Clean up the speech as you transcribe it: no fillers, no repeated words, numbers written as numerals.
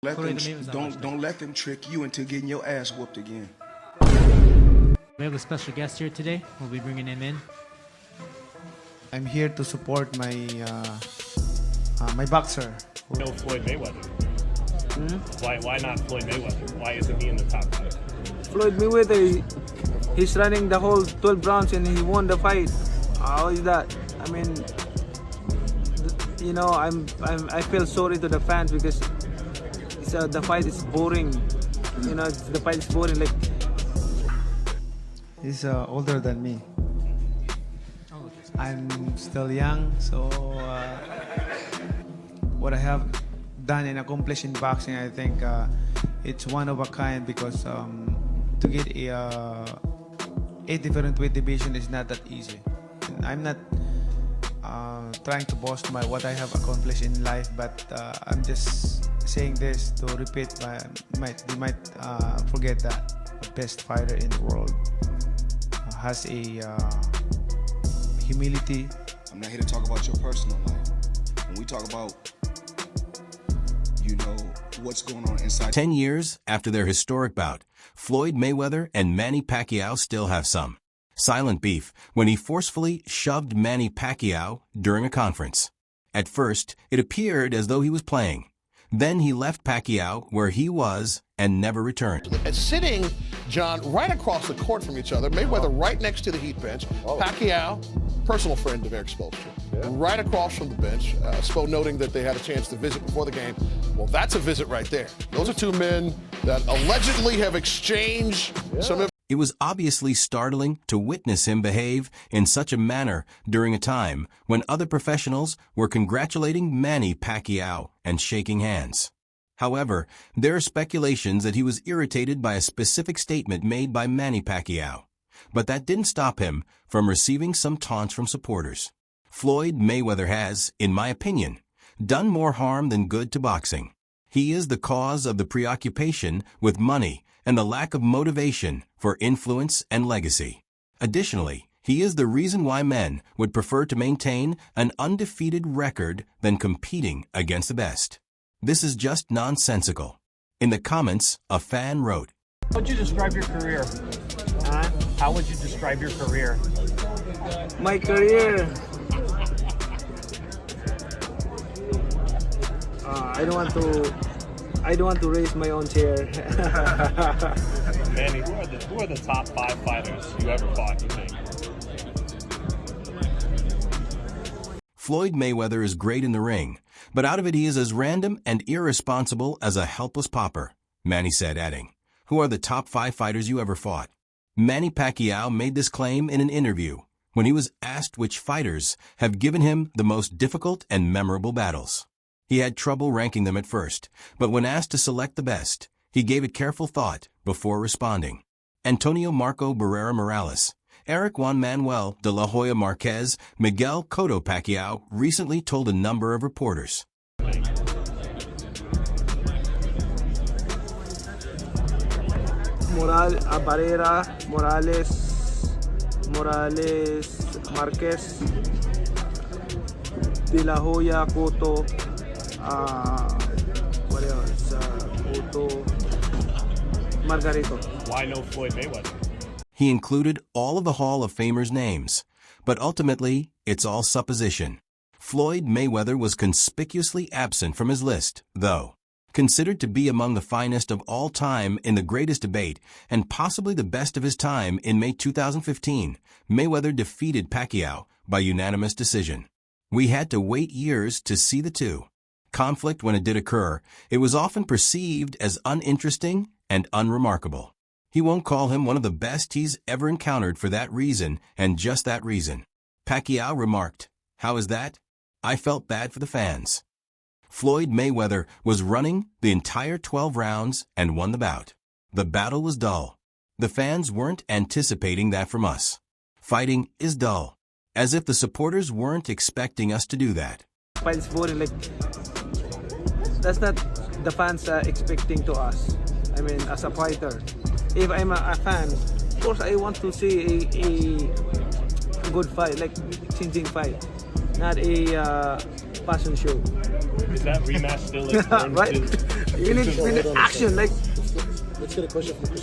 Don't let them trick you into getting your ass whooped again. We have a special guest here today. We'll be bringing him in. I'm here to support my my boxer. No Floyd Mayweather. Why not Floyd Mayweather? Why isn't he in the top five? Floyd Mayweather, he's running the whole 12 rounds and he won the fight. How is that? I mean, you know, I feel sorry to the fans because the fight is boring. You know, the fight is boring. Like, He's older than me. I'm still young, so what I have done and accomplished in boxing, I think it's one of a kind because to get a different weight division is not that easy. And I'm not trying to boast what I have accomplished in life, but I'm just saying this to repeat. They might forget that the best fighter in the world has a humility. I'm not here to talk about your personal life. When we talk about, you know, what's going on inside. 10 years after their historic bout, Floyd Mayweather and Manny Pacquiao still have some silent beef when he forcefully shoved Manny Pacquiao during a conference. At first, it appeared as though he was playing. Then he left Pacquiao where he was and never returned. Sitting, John, right across the court from each other, Mayweather right next to the heat bench, Pacquiao, personal friend of Eric Spoelstra, right across from the bench, Spo noting that they had a chance to visit before the game. Well, that's a visit right there. Those are two men that allegedly have exchanged some... It was obviously startling to witness him behave in such a manner during a time when other professionals were congratulating Manny Pacquiao and shaking hands. However, there are speculations that he was irritated by a specific statement made by Manny Pacquiao. But that didn't stop him from receiving some taunts from supporters. Floyd Mayweather has, in my opinion, done more harm than good to boxing. He is the cause of the preoccupation with money and the lack of motivation for influence and legacy. Additionally, he is the reason why men would prefer to maintain an undefeated record than competing against the best. This is just nonsensical. In the comments, a fan wrote, How would you describe your career? How would you describe your career? my career. I don't want to raise my own chair. Manny, who are the top 5 fighters you ever fought, you think? Floyd Mayweather is great in the ring, but out of it he is as random and irresponsible as a helpless pauper, Manny said, adding, Who are the top 5 fighters you ever fought? Manny Pacquiao made this claim in an interview when he was asked which fighters have given him the most difficult and memorable battles. He had trouble ranking them at first, but when asked to select the best, he gave it careful thought before responding. Antonio Marco Barrera Morales, Eric Juan Manuel de la Hoya Marquez, Miguel Cotto Pacquiao recently told a number of reporters. Barrera, Morales, Marquez, De La Hoya, Cotto, what else? Cotto, Margarito. Why no Floyd Mayweather? He included all of the Hall of Famers' names, but ultimately, it's all supposition. Floyd Mayweather was conspicuously absent from his list, though. Considered to be among the finest of all time in the greatest debate and possibly the best of his time in May 2015, Mayweather defeated Pacquiao by unanimous decision. We had to wait years to see the two. Conflict, when it did occur, it was often perceived as uninteresting and unremarkable. He won't call him one of the best he's ever encountered for that reason and just that reason. Pacquiao remarked, How is that? I felt bad for the fans. Floyd Mayweather was running the entire 12 rounds and won the bout. The battle was dull. The fans weren't anticipating that from us. Fighting is dull, as if the supporters weren't expecting us to do that. Fight is boring. Like, that's not the fans expecting to us. I mean, as a fighter, if I'm a fan, of course I want to see a good fight, like changing fight, not a passion show. Is that rematch still important? Right? We need action. Like Let's get a question from